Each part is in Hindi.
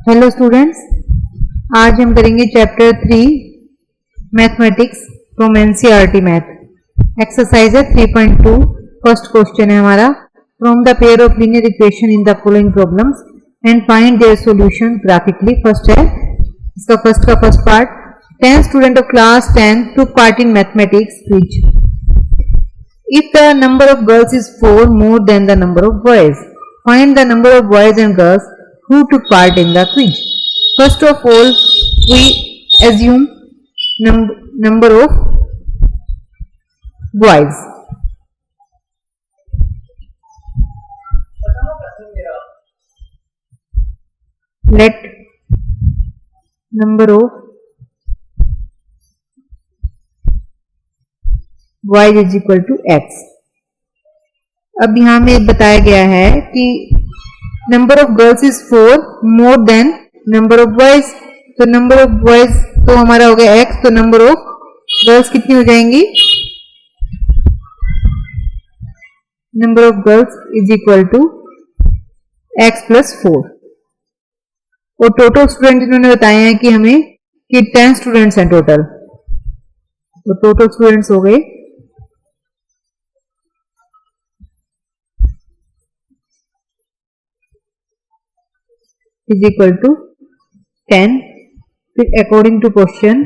हेलो स्टूडेंट्स, आज हम करेंगे chapter 3 mathematics from NCERT math. Exercise है 3.2। फर्स्ट क्वेश्चन है हमारा, from the pair of linear equation in the following problems and find their solution graphically. First है इसका first part. 10 student of class 10 took part in mathematics quiz. If the number of girls is 4 more than the number of boys, find the number of boys and girls who took part in the quiz. First of all, we assume number of boys. Let number of boys is equal to x. अब यहाँ में बताया गया है कि number of girls is 4 more than number of boys. तो नंबर ऑफ बॉयज तो हमारा हो गया x, तो नंबर ऑफ गर्ल्स कितनी हो जाएंगी? Number of girls is equal to x plus 4। और टोटल स्टूडेंट इन्होंने बताए हैं कि हमें कि 10 स्टूडेंट्स हैं टोटल। तो टोटल स्टूडेंट्स हो गए is equal to 10। फिर according to question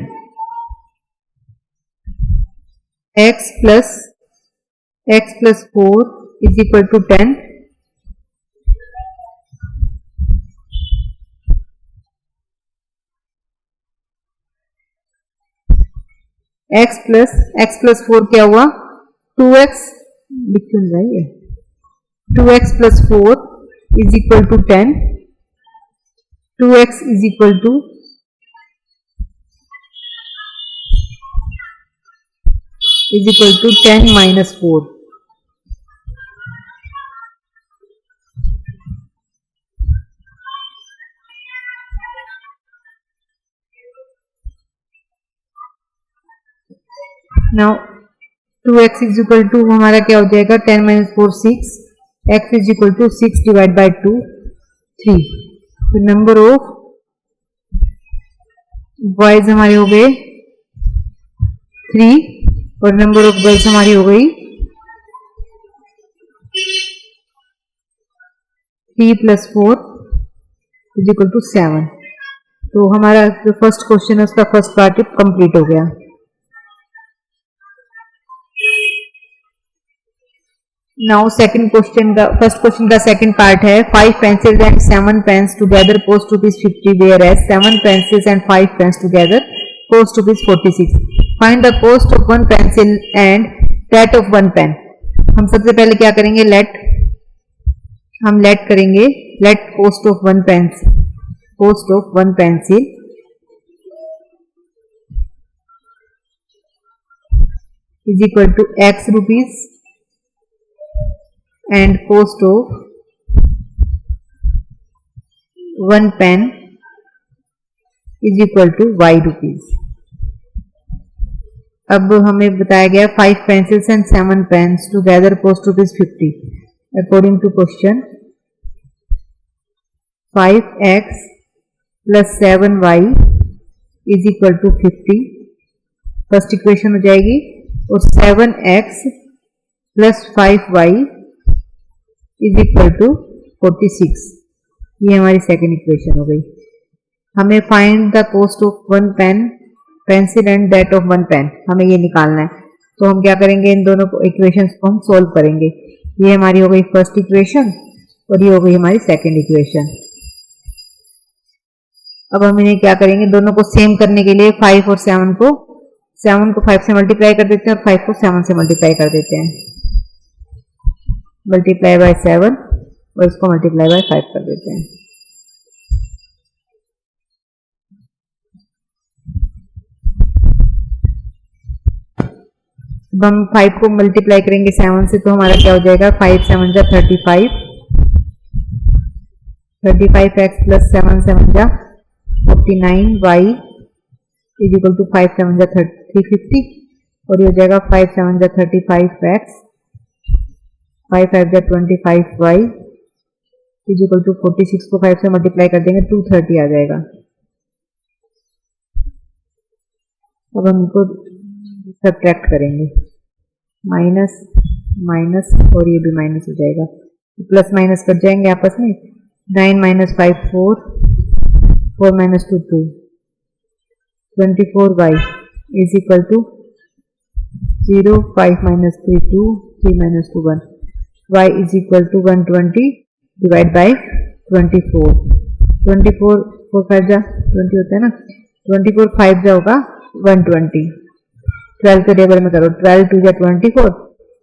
x plus 4 is equal to 10। x plus 4 क्या हुआ? 2x लिख क्यों रहा है? 2x plus 4 is equal to 10। 2x is equal to 10 minus 4। Now 2x is equal to हमारा क्या हो जाएगा? 10 minus 4 6। x is equal to 6 divided by 2 3। तो नंबर ऑफ बॉयज हमारे हो गए 3 और नंबर ऑफ गर्ल्स हमारी हो गई 3 plus 4 is equal to 7। तो हमारा जो फर्स्ट क्वेश्चन है उसका फर्स्ट पार्ट कंप्लीट हो गया। नाउ सेकंड क्वेश्चन का फर्स्ट क्वेश्चन का सेकंड पार्ट है 5 pencils and 7 pens together cost ₹50, whereas 7 pencils and 5 pens together cost ₹46। Find the cost of 1 pencil and that of 1 pen। हम सबसे पहले क्या करेंगे? लेट करेंगे। Let cost of 1 pencil is equal to x rupees and cost of 1 pen is equal to y rupees। अब हमें बताया गया 5 pencils and 7 pens together cost ₹50। According to question 5x plus 7y is equal to 50। First equation हो जाएगी। और 7x plus 5y is equal to 46। ये हमारी सेकेंड इक्वेशन हो गई। हमें find the cost of 1 pencil and that of 1 pen, हमें ये निकालना है। तो हम क्या करेंगे? इन दोनों इक्वेशंस को हम सोल्व करेंगे। ये हमारी हो गई फर्स्ट इक्वेशन और ये हो गई हमारी सेकेंड इक्वेशन। अब हम इन्हें क्या करेंगे? दोनों को सेम करने के लिए 5 और 7 को 5 से मल्टीप्लाई कर देते हैं और 5 को 7 से मल्टीप्लाई कर देते हैं। मल्टीप्लाई बाय 7 और इसको मल्टीप्लाई बाय 5 कर देते हैं। अब हम 5 को मल्टीप्लाई करेंगे 7 से, तो हमारा क्या हो जाएगा? 5 7 जा 35। 35x प्लस 7 7 जा 49y इज इक्वल टू 5 7 जा 350। और ये हो जाएगा 5 7 जा 35x 5 5 जा 25y इज इक्वल टू 46 को 5 से मल्टीप्लाई कर देंगे 230 आ जाएगा। अब हम इनको सब्ट्रैक्ट करेंगे, माइनस माइनस और ये भी माइनस हो जाएगा, प्लस माइनस कट जाएंगे आपस में। 9 minus 5 4, 4 minus 2 2, 24y is equal to 0, 5 minus 3 2, 3 minus 2 1, y is equal to 120 divide by 24। 24 4 5 जा 20 होता है ना, 24 5 जा होगा 120। 12 के टेबल में करो, 12 2 जा 24,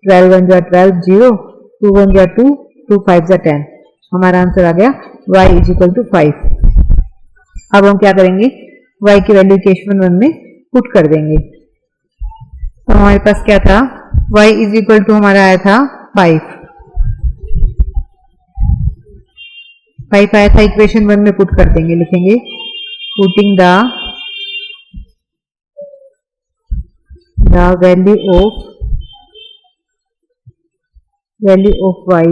12 1 जा 12 0, 2 1 जा 2, 2 5 जा 10। हमारा आंसर आ गया y इज इक्वल टू 5। अब हम क्या करेंगे, y की वैल्यू इक्वेशन 1 में पुट कर देंगे। तो हमारे पास क्या था, y इज इक्वल टू हमारा आया था 5 आया था, इक्वेशन 1 में पुट कर देंगे। लिखेंगे putting the value of y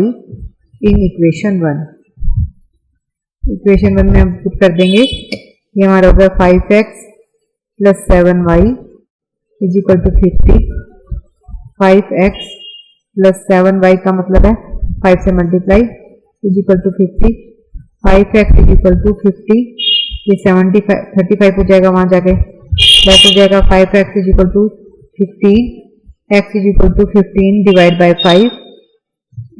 in equation 1। Equation 1 में हम पुट कर देंगे, ये हमारा होगा 5x plus 7y is equal to 50। 5x plus 7y का मतलब है 5 से multiply is equal to 50। 5x is equal to 50, ये 75 35 हो जाएगा, वहां जाके प्लस हो जाएगा। 5x is equal to 15, x is equal to 15 divide by 5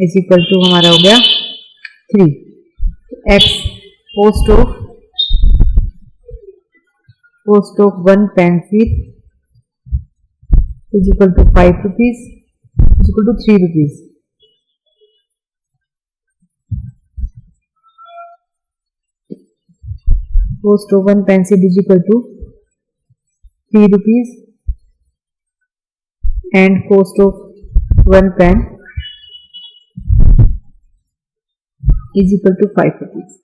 is equal to हमारा हो गया 3। x cost of 1 pencil is equal to 5 rupees is equal to 3 rupees. Cost of 1 pencil is equal to 3 rupees and cost of 1 pen is equal to 5 rupees.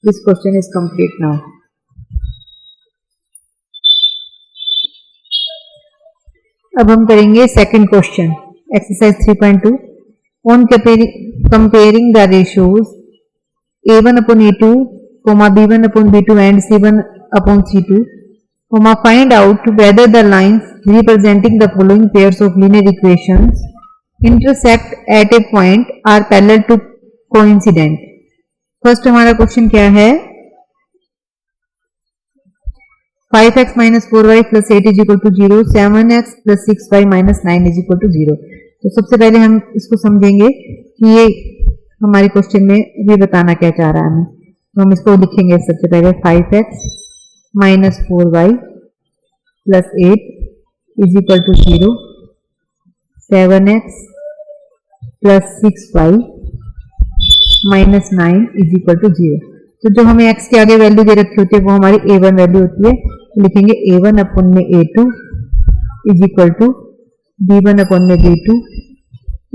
This question is complete now. अब हम करेंगे second question, exercise 3.2। On comparing the ratios a1 upon a2, b1 upon b2 and c1 upon c2, find out whether the lines representing the following pairs of linear equations intersect at a point are parallel to coincident। First हमारा क्वेश्चन क्या है, 5x minus 4y plus 8 is equal to 0, 7x plus 6y minus 9 is equal to 0। तो सबसे पहले हम इसको समझेंगे कि ये हमारे क्वेश्चन में भी बताना क्या चाह रहा है हमें। तो हम इसको लिखेंगे सबसे पहले 5x minus 4y plus 8 is equal to 0, 7x plus 6y minus 9 is equal to 0। तो जो हमें x के आगे वैल्यू दे रखी होती है वो हमारी a1 वैल्यू होती है। तो लिखेंगे a1 अपॉन में a2 is equal to b1 upon में b2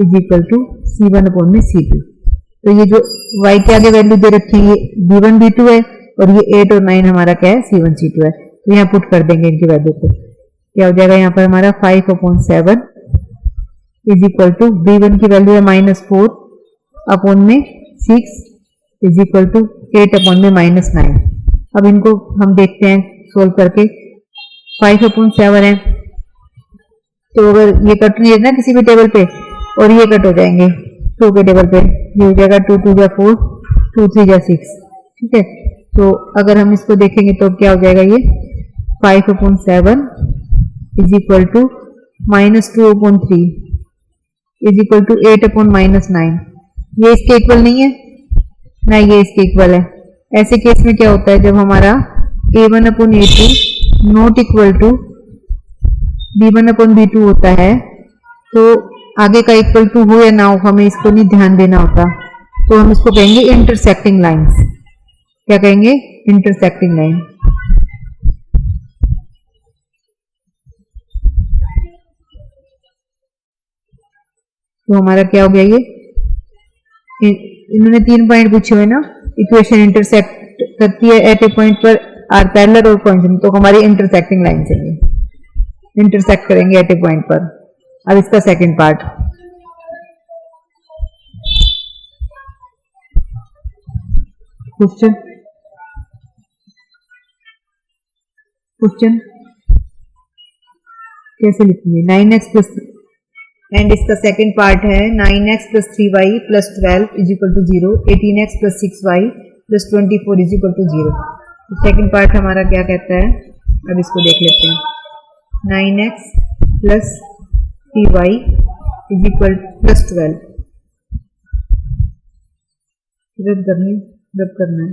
is equal to c1 upon में c2। तो ये जो y के आगे वैल्यू दे रखी है ये b1 b2 है और ये 8 और 9 हमारा क्या है, c1 c2 है। तो यहाँ पुट कर देंगे इनकी वैल्यू को, क्या हो जाएगा यहाँ पर हमारा 5 upon 7 is equal to b1 की वैल्यू है -4 अपॉन में 6 इज इक्वल टू 8 अपॉन में -9। अब इनको हम देखते हैं सोल्व करके। 5 अपॉन 7 है तो अगर ये कट नहीं है ना किसी भी टेबल पे और ये कट हो जाएंगे 2 के टेबल पे, ये हो जाएगा 2 2 जा 4, 2 3 जा 6। ठीक है, तो अगर हम इसको देखेंगे तो क्या हो जाएगा, ये 5 upon 7 is equal to -2 upon 3 is equal to 8 upon -9। ये इसके इक्वल नहीं है ना, ये इसके इक्वल है। ऐसे केस में क्या होता है, जब हमारा a1 upon a2 not equal to b1 upon b2 होता है, तो आगे का इक्वल टू हो या ना हो हमें इसको नहीं ध्यान देना होता। तो हम इसको कहेंगे इंटरसेक्टिंग लाइंस। क्या कहेंगे, इंटरसेक्टिंग लाइन। तो हमारा क्या हो गया, ये इन्होंने 3 पॉइंट पूछे हुए ना, इक्वेशन इंटरसेक्ट करती है एट ए पॉइंट पर आर पैरेलल और कोइंसिडेंट, तो हमारी इंटरसेक्टिंग लाइन से इंटरसेक्ट करेंगे एट ए पॉइंट पर। अब इसका सेकंड पार्ट, क्वेश्चन कैसे लिखेंगे 9x प्लस एंड इसका सेकंड पार्ट है 9x plus 3y plus 12 is equal to 0, 18x plus 6y plus 24 is equal to 0। तो सेकंड पार्ट हमारा क्या कहता है, अब इसको देख लेते हैं। 9x plus 3y is equal plus 12 रद्द करना है।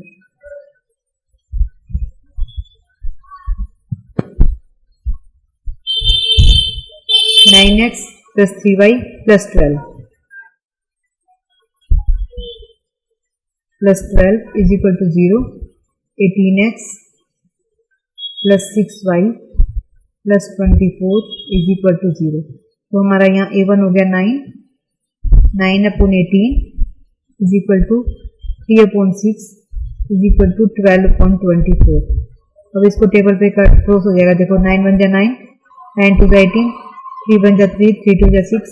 9x plus 3y plus 12 is equal to 0, 18x plus 6y plus 24 is equal to 0। तो हमारा यहाँ a1 हो गया 9/18 is equal to 3/6 is equal to 12/24। अब इसको टेबल पे क्रॉस हो जाएगा। देखो 9 1 जा 9, 9 2 जा 18, 3 1 जा 3, 3 2 जा 6,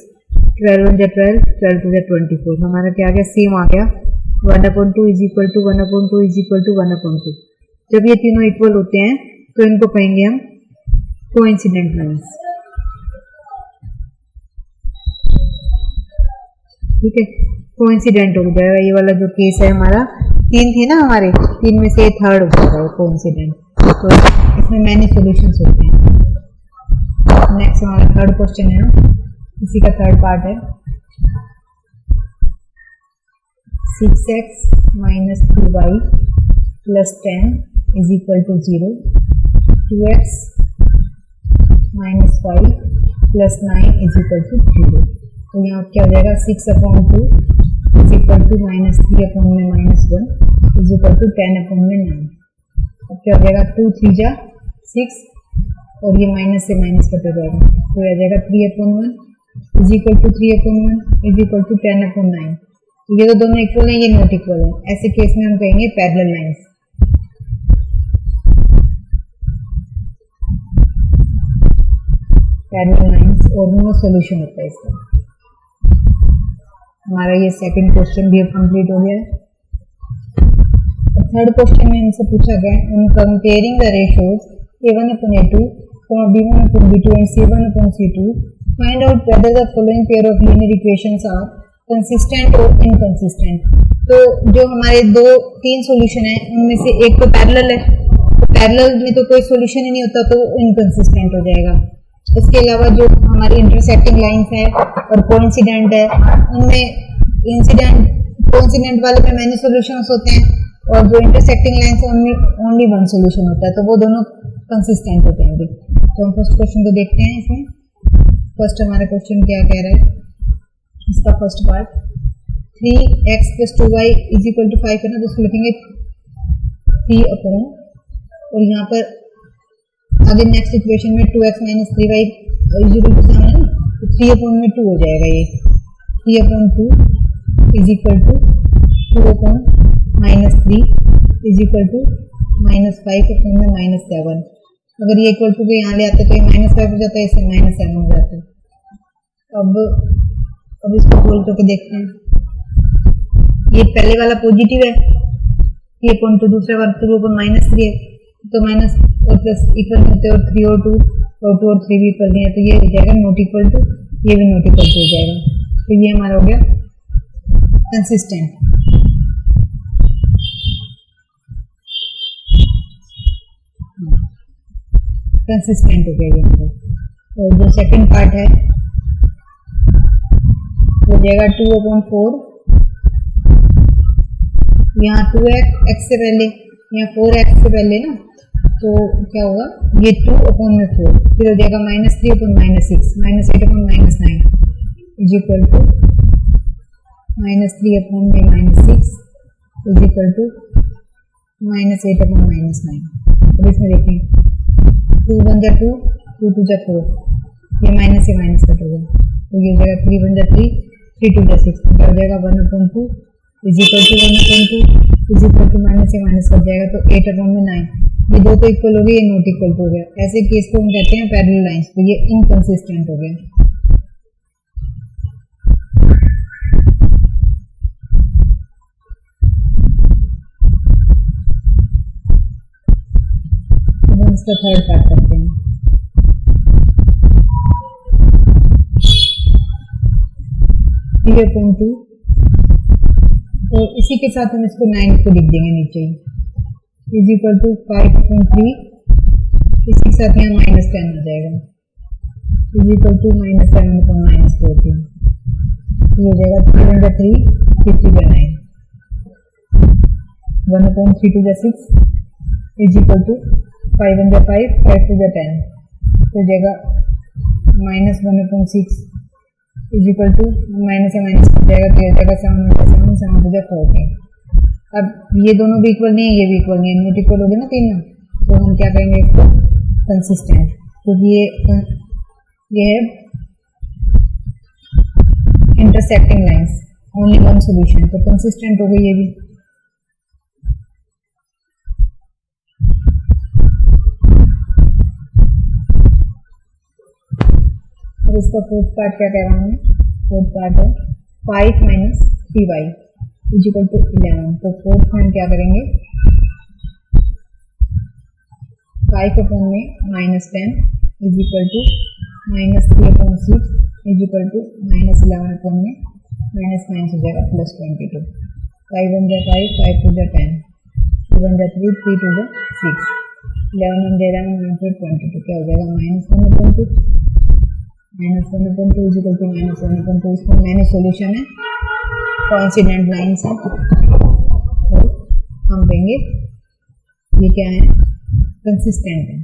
12 1 जा 12, 12 2 जा 24। हमारा क्या आ गया, सेम आ गया 1/2 is equal to 1/2 is equal to 1/2। जब ये तीनों इक्वल होते हैं तो इनको कहेंगे हम कोइंसिडेंट लाइंस। ठीक है, कोइंसिडेंट हो जाएगा। ये वाला जो केस है हमारा, 3 थे ना हमारे, 3 में से थर्ड हो जाएगा कोइंसिडेंट। तो इसमें मैनी सॉल्यूशंस होते हैं। नेक्स्ट हमारा थर्ड क्वेश्चन है, इसी का थर्ड पार्ट है। 6x minus 2y plus 10 is equal to 0, 2x minus 5 plus 9 is equal to 0। तो यहाँ क्या हो जाएगा, 6/2 is equal to minus 3/-1 is equal to 10/9। अब क्या हो जाएगा, 2 3 जा 6 और ये माइनस से माइनस कट हो जाएगा। तो आ जाएगा 3/1 is equal to 3/1 is equal to 10/9। ये तो दोनों इक्वल हैं, ये नॉट इक्वल है। ऐसे केस में हम कहेंगे पैरेलल लाइंस। पैरेलल लाइंस और नो सॉल्यूशन होता है इसका। हमारा ये सेकंड क्वेश्चन भी अब कंप्लीट हो गया है। थर्ड क्वेश्चन में हमसे पूछा गया, इन comparing the ratios a1/a2, b1/b2 and c1/c2, find out whether the following pair of linear equations are consistent or inconsistent। तो जो हमारे 2-3 सॉल्यूशन है उनमें से एक तो पैरेलल है, तो पैरेलल में तो कोई सॉल्यूशन ही नहीं होता, तो इनकंसिस्टेंट हो जाएगा। इसके अलावा जो हमारी इंटरसेक्टिंग लाइंस है और कोइंसिडेंट है, उनमें कोइंसिडेंट वाले में मैनी सॉल्यूशंस होते हैं और जो इंटरसेक्टिंग लाइंस है उनमें ओनली वन सॉल्यूशन होता है, तो वो दोनों कंसिस्टेंट होते हैं। तो हम फर्स्ट क्वेश्चन को देखते हैं। इसमें फर्स्ट हमारा क्वेश्चन क्या कह रहा है, इसका first part 3x plus 2y is equal to 5 है ना, तो उसको लिखेंगे 3/, और यहाँ पर आगे नेक्स्ट इक्वेशन में 2x minus 3y is equal to 7 है ना, तो 3/2 हो जाएगा। ये 3/2 is equal to 2/-3 is equal to -5/-7। अगर ये इक्वल टू को यहाँ ले आते तो ये -5 हो जाता है, इससे -7 हो जाता है। अब इसको बोल करके देखते हैं। ये पहले वाला पॉजिटिव है, ये पॉइंट, तो दूसरा वाला तो -3 है, तो माइनस और प्लस इक्वल होते हैं, और 3 और 2 और 2 और 3 भी इक्वल नहीं है, तो ये हो जाएगा नॉट इक्वल टू, ये भी नॉट इक्वल टू हो जाएगा। तो ये हमारा हो गया कंसिस्टेंट। कंसिस्टेंट हो गया ये हमारा। और जो सेकंड पार्ट है हो जाएगा 2/4, यहाँ 2x से पहले, यहाँ 4x से पहले ना, तो क्या होगा, ये 2/4, फिर हो जाएगा -3/-6, -8/-9 is equal to -3/-6 is equal to -8/-9। अब इसमें देखें 2 1 जा 2, 2 2 जा 4, ये माइनस से माइनस कट हो गया, तो ये हो जाएगा 3 1 जा 3, 3 2 जा 6, क्या हो जाएगा 1/2 is equal to 1/2 is equal to minus से माइनस कट जाएगा, तो 8/9। ये दो तो इक्वल हो गए, ये नॉट इक्वल टू हो गया। ऐसे केस को हम कहते हैं पैरेलल लाइंस। तो ये इनकंसिस्टेंट हो गया। इसका थर्ड पार्ट करते हैं। थ्री अपॉन टू, तो इसी के साथ हम इसको 9 को लिख देंगे नीचे ही, इज इक्वल टू 5/3, इसी के साथ यहाँ -10 आ जाएगा, इज इक्वल टू -7/-14, ये हो जाएगा 3/3, 3/9, 1/3/6 इज इक्वल टू 5/5, 5/10, तो हो जाएगा -1/6 इज इक्वल टू माइनस से माइनस हो जाएगा, तो हो जाएगा 7/7, 7/14। अब ये दोनों भी इक्वल नहीं है, ये भी इक्वल नहीं है, नॉट इक्वल हो गए ना तीनों, तो हम क्या करेंगे इसको कंसिस्टेंट, क्योंकि ये है intersecting lines, only one solution, तो कंसिस्टेंट हो गई ये भी। और इसका फोर्थ पार्ट क्या कह रहा हूँ, फोर्थ पार्ट है 5 - 3y इज इक्वल टू 11, तो फोर्थ में हम क्या करेंगे, 5/10 is equal to -3/6 is equal to -11/9 हो जाएगा +22, 5/5, 5/10, 2/3, 3/6, 11/11, 22, क्या हो जाएगा -1/2, -1/2 इज इक्वल टू -1/2, इसको मैंने सॉल्यूशन है, कोइंसिडेंट लाइंस है, तो हम देंगे ये क्या है, कंसिस्टेंट है।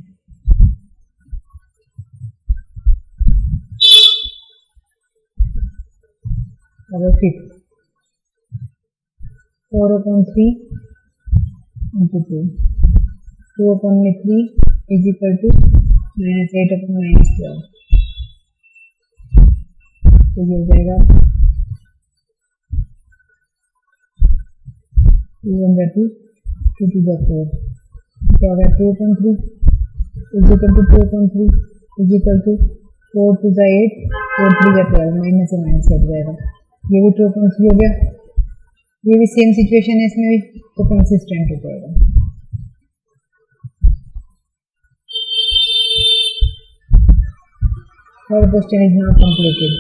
और फिर 4/3 into 2, 2/3 is equal to -8/-12, तो ये हो जाएगा 2/2 2 to the 4, क्या होगा 2/3 is equal to 2/3 is equal to 4 to the 8, 4 3 the 12, minus से माइनस कट जाएगा, ये भी 2/3 हो गया, ये भी सेम सिचुएशन है इसमें भी, तो कंसिस्टेंट हो जाएगा। Our question is now completed.